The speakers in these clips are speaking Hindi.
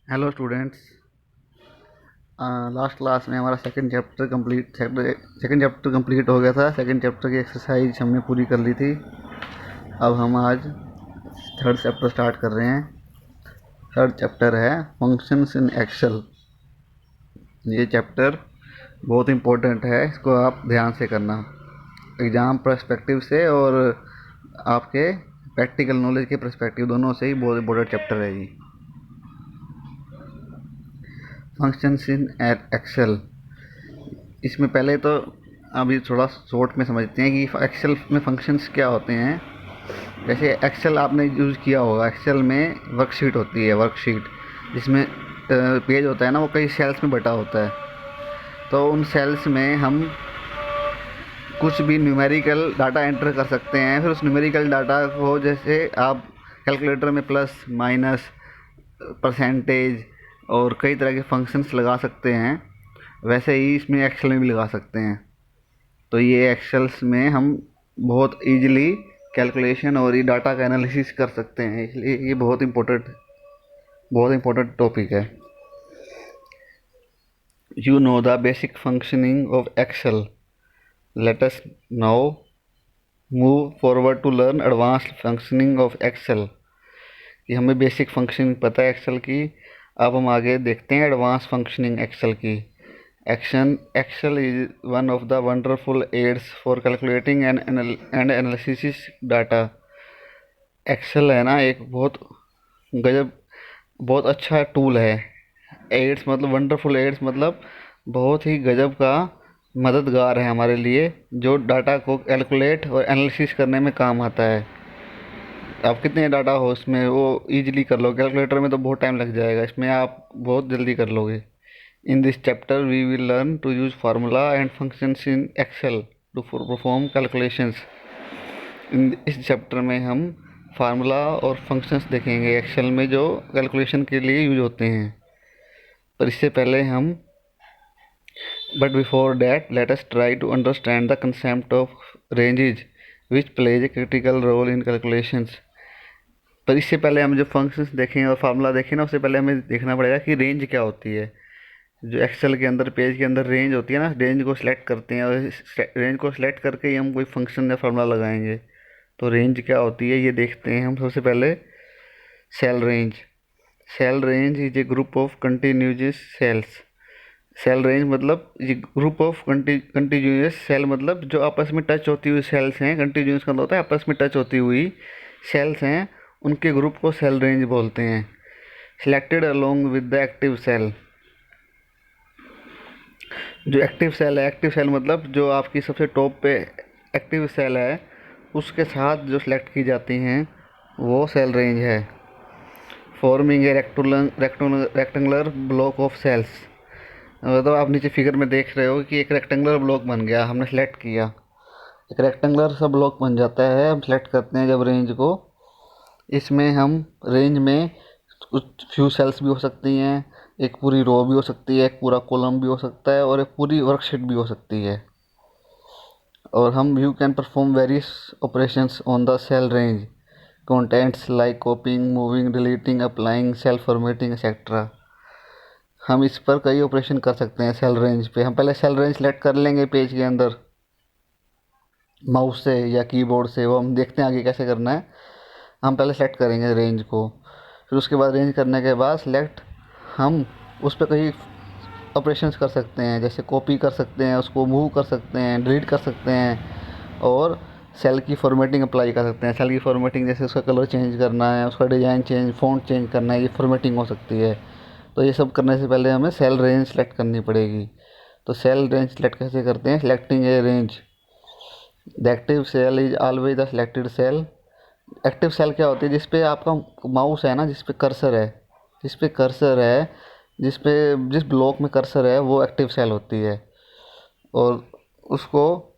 Hello students. लास्ट क्लास में हमारा सेकंड चैप्टर कंप्लीट हो गया था। सेकंड चैप्टर की एक्सरसाइज हमने पूरी कर ली थी। अब हम आज थर्ड चैप्टर स्टार्ट कर रहे हैं। थर्ड चैप्टर है फंक्शंस इन एक्सेल। ये चैप्टर बहुत इम्पोर्टेंट है, इसको आप ध्यान से करना एग्ज़ाम पर्सपेक्टिव से और आपके प्रैक्टिकल नॉलेज के पर्सपेक्टिव दोनों से ही बहुत इम्पोर्टेंट चैप्टर है ये। फंक्शंस इन एक्सेल, इसमें पहले तो अभी थोड़ा शॉर्ट में समझते हैं कि एक्सेल में फंक्शंस क्या होते हैं। जैसे एक्सेल आपने यूज़ किया होगा, एक्सेल में वर्कशीट होती है, वर्कशीट जिसमें पेज होता है ना, वो कई सेल्स में बटा होता है। तो उन सेल्स में हम कुछ भी न्यूमेरिकल डाटा एंटर कर सकते हैं। फिर उस न्यूमेरिकल डाटा को जैसे आप कैलकुलेटर में प्लस माइनस परसेंटेज और कई तरह के फंक्शंस लगा सकते हैं, वैसे ही इसमें एक्सेल में भी लगा सकते हैं। तो ये एक्सेल्स में हम बहुत इजीली कैलकुलेशन और ये डाटा का एनालिसिस कर सकते हैं, इसलिए ये बहुत इम्पोर्टेंट टॉपिक है। You know the basic functioning of Excel, let us now move forward to learn advanced functioning of Excel. कि हमें बेसिक फंक्शनिंग पता है एक्सेल की, अब हम आगे देखते हैं एडवांस फंक्शनिंग एक्सेल की। Excel is one of the wonderful aids for calculating and analysis data. Excel है ना एक गजब बहुत अच्छा टूल है। एड्स मतलब वंडरफुल एड्स मतलब बहुत ही गजब का मददगार है हमारे लिए, जो डाटा को कैलकुलेट और एनालिसिस करने में काम आता है। आप कितने डाटा हो इसमें वो इजीली कर लो, कैलकुलेटर में तो बहुत टाइम लग जाएगा, इसमें आप बहुत जल्दी कर लोगे। In this chapter, we will learn to use formula and functions in Excel to perform calculations. इस चैप्टर में हम फार्मूला और फंक्शंस देखेंगे एक्सेल में जो कैलकुलेशन के लिए यूज होते हैं। पर इससे पहले हम but before that let us try to understand the concept of ranges which plays a critical role in calculations. पर इससे पहले हम जो फंक्शंस देखें और फार्मूला देखें ना, उससे पहले हमें देखना पड़ेगा कि रेंज क्या होती है। जो एक्सेल के अंदर पेज के अंदर रेंज होती है ना, रेंज को सिलेक्ट करते हैं और रेंज को सिलेक्ट करके ही हम कोई फंक्शन या फार्मूला लगाएंगे। तो रेंज क्या होती है ये देखते हैं हम सबसे पहले। Cell range is a group of continuous cells. Cell range मतलब ये ग्रुप ऑफ कंटिन्यूस सेल, मतलब जो आपस में टच होती हुई सेल्स हैं। कंटिन्यूस का होता है आपस में टच होती हुई सेल्स हैं, उनके ग्रुप को सेल रेंज बोलते हैं। Selected along with the active cell. जो एक्टिव सेल है, एक्टिव सेल मतलब जो आपकी सबसे टॉप पे एक्टिव सेल है, उसके साथ जो सिलेक्ट की जाती हैं वो सेल रेंज है। Forming a rectangular block of cells, मतलब आप नीचे फिगर में देख रहे हो कि एक रेक्टेंगुलर ब्लॉक बन गया, हमने सेलेक्ट किया, एक रेक्टेंगुलर सा ब्लॉक बन जाता है। हम सेलेक्ट करते हैं जब रेंज को, इसमें हम रेंज में कुछ फ्यू सेल्स भी हो सकती हैं, एक पूरी रो भी हो सकती है, एक पूरा कॉलम भी हो सकता है और एक पूरी वर्कशीट भी हो सकती है। और हम you can perform various operations on the cell range contents like copying, moving, deleting, applying, cell formatting etcetera. हम इस पर कई ऑपरेशन कर सकते हैं सेल रेंज पे। हम पहले सेल रेंज सेलेक्ट कर लेंगे पेज के अंदर माउस से या कीबोर्ड से, वो हम देखते हैं आगे कैसे करना है। हम पहले सेलेक्ट करेंगे रेंज को, फिर उसके बाद रेंज करने के बाद सिलेक्ट, हम उस पर कई ऑपरेशंस कर सकते हैं, जैसे कॉपी कर सकते हैं, उसको मूव कर सकते हैं, डिलीट कर सकते हैं और सेल की फॉर्मेटिंग अप्लाई कर सकते हैं। सेल की फॉर्मेटिंग जैसे उसका कलर चेंज करना है, उसका डिज़ाइन चेंज, फ़ॉन्ट चेंज करना है, ये फॉर्मेटिंग हो सकती है। तो ये सब करने से पहले हमें सेल रेंज सेलेक्ट करनी पड़ेगी। तो सेल रेंज सेलेक्ट कैसे करते हैं? Selecting a range, the active cell is always the selected cell. Active cell क्या होती है? जिस पे आपका माउस है ना, जिस पे कर्सर है, जिस पे कर्सर है, जिस पे जिस ब्लॉक में कर्सर है वो एक्टिव सेल होती है। और उसको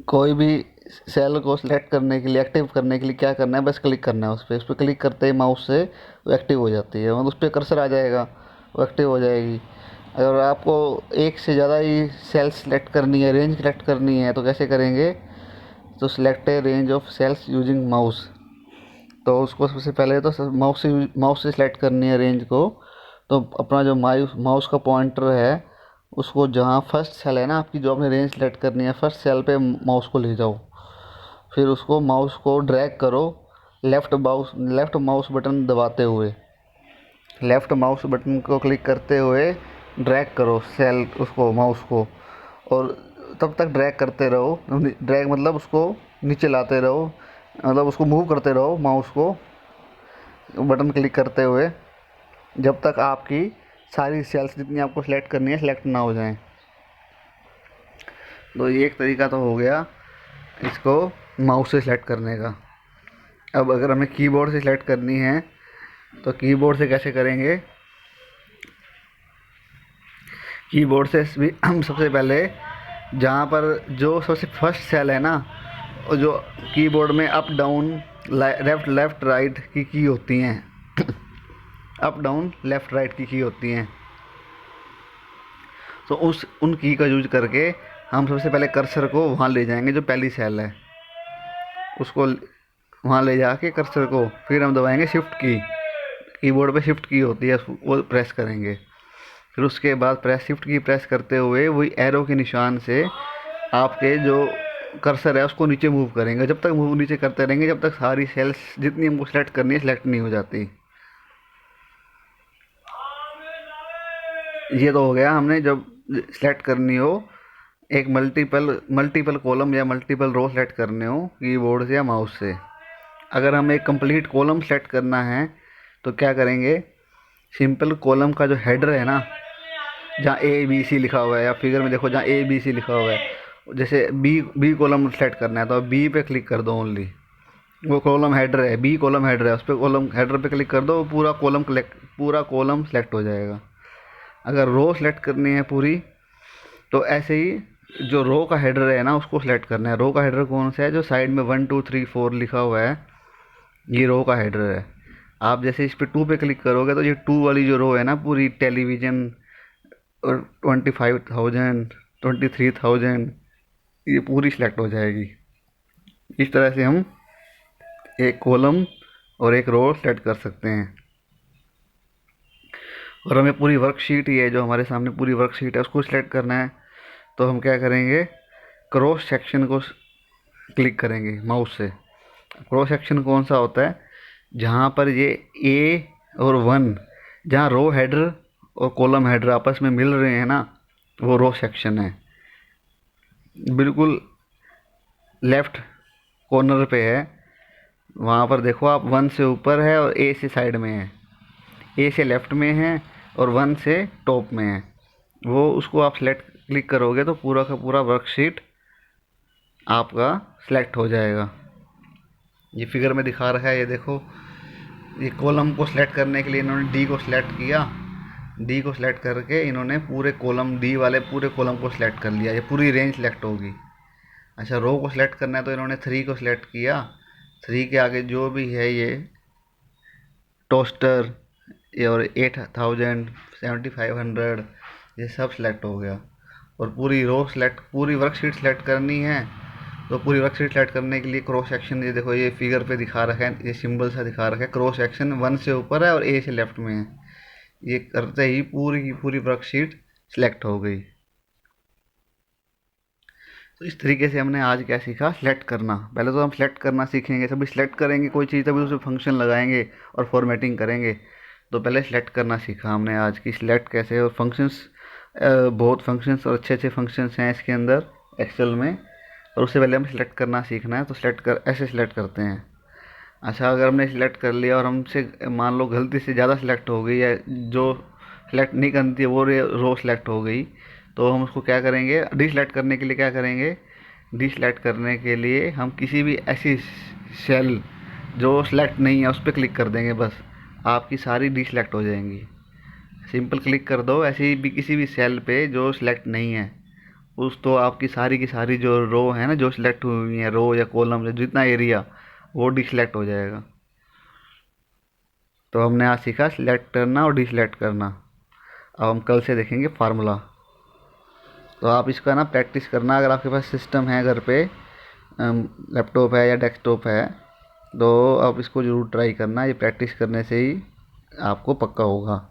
कोई भी सेल को सिलेक्ट करने के लिए, एक्टिव करने के लिए क्या करना है? बस क्लिक करना है उस पर क्लिक करते ही माउस से वो एक्टिव हो जाती है, मतलब उस पर कर्सर आ जाएगा, वो एक्टिव हो जाएगी। अगर आपको एक से ज़्यादा ही सेल सेलेक्ट करनी है, रेंज सेलेक्ट करनी है, तो कैसे करेंगे? तो select a range of cells using mouse. तो उसको सबसे पहले तो माउस से सेलेक्ट करनी है रेंज को। तो अपना जो माउस का पॉइंटर है उसको जहाँ फर्स्ट सेल है ना आपकी, जो आपने रेंज सेलेक्ट करनी है, फर्स्ट सेल पे माउस को ले जाओ। फिर उसको माउस को ड्रैग करो, लेफ़्ट माउस बटन दबाते हुए, लेफ़्ट माउस बटन को क्लिक करते हुए ड्रैग करो सेल उसको, माउस को। और तब तक ड्रैग करते रहो, ड्रैग मतलब उसको नीचे लाते रहो, मतलब उसको मूव करते रहो माउस को बटन क्लिक करते हुए, जब तक आपकी सारी सेल्स जितनी आपको सेलेक्ट करनी है सेलेक्ट ना हो जाएं। तो ये एक तरीका तो हो गया इसको माउस से सेलेक्ट करने का। अब अगर हमें कीबोर्ड से सेलेक्ट करनी है तो कीबोर्ड से कैसे करेंगे? कीबोर्ड से भी हम सबसे पहले जहाँ पर जो सबसे फर्स्ट सेल है ना, और जो कीबोर्ड में अप डाउन लेफ़्ट राइट की होती हैं अप डाउन लेफ़्ट राइट की होती हैं, तो उन की का यूज करके हम सबसे पहले कर्सर को वहाँ ले जाएंगे, जो पहली सेल है उसको वहाँ ले जाके कर्सर को फिर हम दबाएंगे शिफ्ट की। कीबोर्ड पे शिफ्ट की होती है, वो प्रेस करेंगे। फिर उसके बाद शिफ्ट की प्रेस करते हुए वही एरो के निशान से आपके जो कर्सर है उसको नीचे मूव करेंगे। जब तक मूव नीचे करते रहेंगे जब तक सारी सेल्स जितनी हमको सेलेक्ट करनी है सेलेक्ट नहीं हो जाती। ये तो हो गया हमने जब सेलेक्ट करनी हो एक मल्टीपल कॉलम या मल्टीपल रो सेलेक्ट करने हो कीबोर्ड से या माउस से। अगर हमें एक कंप्लीट कॉलम सेलेक्ट करना है तो क्या करेंगे? सिंपल कॉलम का जो हेडर है ना, जहाँ ABC लिखा हुआ है, या फिगर में देखो जहाँ ABC लिखा हुआ है, जैसे बी कॉलम सेलेक्ट करना है तो बी पे क्लिक कर दो ओनली। वो कॉलम हेडर है, बी कॉलम हेडर है, उस पर कॉलम हेडर पे क्लिक कर दो, पूरा कॉलम सेलेक्ट हो जाएगा। अगर रो सेलेक्ट करनी है पूरी तो ऐसे ही जो रो का हेडर है ना उसको सेलेक्ट करना है। रो का हेडर कौन सा है? जो साइड में 1 2 3 4 लिखा हुआ है, ये रो का हेडर है। आप जैसे इस पे 2 पे क्लिक करोगे तो ये 2 वाली जो रो है ना पूरी टेलीविज़न और 25,000 23,000 ये पूरी सिलेक्ट हो जाएगी। इस तरह से हम एक कॉलम और एक रो सेलेक्ट कर सकते हैं। और हमें पूरी वर्कशीट, ये जो हमारे सामने पूरी वर्कशीट है उसको सिलेक्ट करना है, तो हम क्या करेंगे? क्रॉस सेक्शन को क्लिक करेंगे माउस से। क्रॉस सेक्शन कौन सा होता है? जहाँ पर ये ए और 1, जहाँ रो हेडर और कॉलम हेडर आपस में मिल रहे हैं ना, वो रो सेक्शन है। बिल्कुल लेफ़्ट कॉर्नर पे है, वहाँ पर देखो आप 1 से ऊपर है और ए से साइड में है, ए से लेफ़्ट में है और 1 से टॉप में है। वो उसको आप सेलेक्ट क्लिक करोगे तो पूरा का पूरा वर्कशीट आपका सेलेक्ट हो जाएगा। ये फिगर में दिखा रखा है, ये देखो। ये कॉलम को सिलेक्ट करने के लिए इन्होंने डी को सिलेक्ट किया, डी को सिलेक्ट करके इन्होंने पूरे कॉलम, डी वाले पूरे कॉलम को सिलेक्ट कर लिया, ये पूरी रेंज सेलेक्ट होगी। अच्छा, रो को सिलेक्ट करना है तो इन्होंने 3 को सिलेक्ट किया, 3 के आगे जो भी है ये टोस्टर ये और 8,000 7,500 ये सब सिलेक्ट हो गया। और पूरी रो सेलेक्ट, पूरी वर्कशीट सेलेक्ट करनी है तो पूरी वर्कशीट सेलेक्ट करने के लिए क्रॉस सेक्शन, ये देखो ये फिगर पे दिखा रखा है, ये सिंबल सा दिखा रखा है, क्रॉस सेक्शन 1 से ऊपर है और ए से लेफ्ट में है। ये करते ही पूरी की पूरी वर्कशीट सेलेक्ट हो गई। तो इस तरीके से हमने आज क्या सीखा? सेलेक्ट करना। पहले तो हम सेलेक्ट करना सीखेंगे, सभी सेलेक्ट करेंगे कोई चीज़ तभी उसे फंक्शन लगाएंगे और फॉर्मेटिंग करेंगे। तो पहले सेलेक्ट करना सीखा हमने आज की सिलेक्ट कैसे, और फंक्शंस, बहुत फंक्शंस और अच्छे अच्छे फंक्शंस हैं इसके अंदर एक्सेल में। और उससे पहले हमें सेलेक्ट करना सीखना है, तो ऐसे सेलेक्ट करते हैं। अच्छा, अगर हमने सेलेक्ट कर लिया और हमसे मान लो गलती से ज़्यादा सेलेक्ट हो गई, या जो सेलेक्ट नहीं करनी थी वो रो सेलेक्ट हो गई, तो हम उसको क्या करेंगे? डीसेलेक्ट करने के लिए क्या करेंगे? डीसेलेक्ट करने के लिए हम किसी भी ऐसी सेल जो सेलेक्ट नहीं है उस पर क्लिक कर देंगे, बस आपकी सारी डीसेलेक्ट हो जाएंगी। सिंपल क्लिक कर दो ऐसी भी किसी भी सेल पे जो सेलेक्ट नहीं है, उस तो आपकी सारी की सारी जो रो है ना, जो सिलेक्ट हुई है, रो या कॉलम, जितना एरिया, वो डिसलेक्ट हो जाएगा। तो हमने आज सीखा सिलेक्ट करना और डिसलेक्ट करना। अब हम कल से देखेंगे फार्मूला। तो आप इसका ना प्रैक्टिस करना, अगर आपके पास सिस्टम है घर पे, लैपटॉप है या डेस्कटॉप है, तो आप इसको ज़रूर ट्राई करना, ये प्रैक्टिस करने से ही आपको पक्का होगा।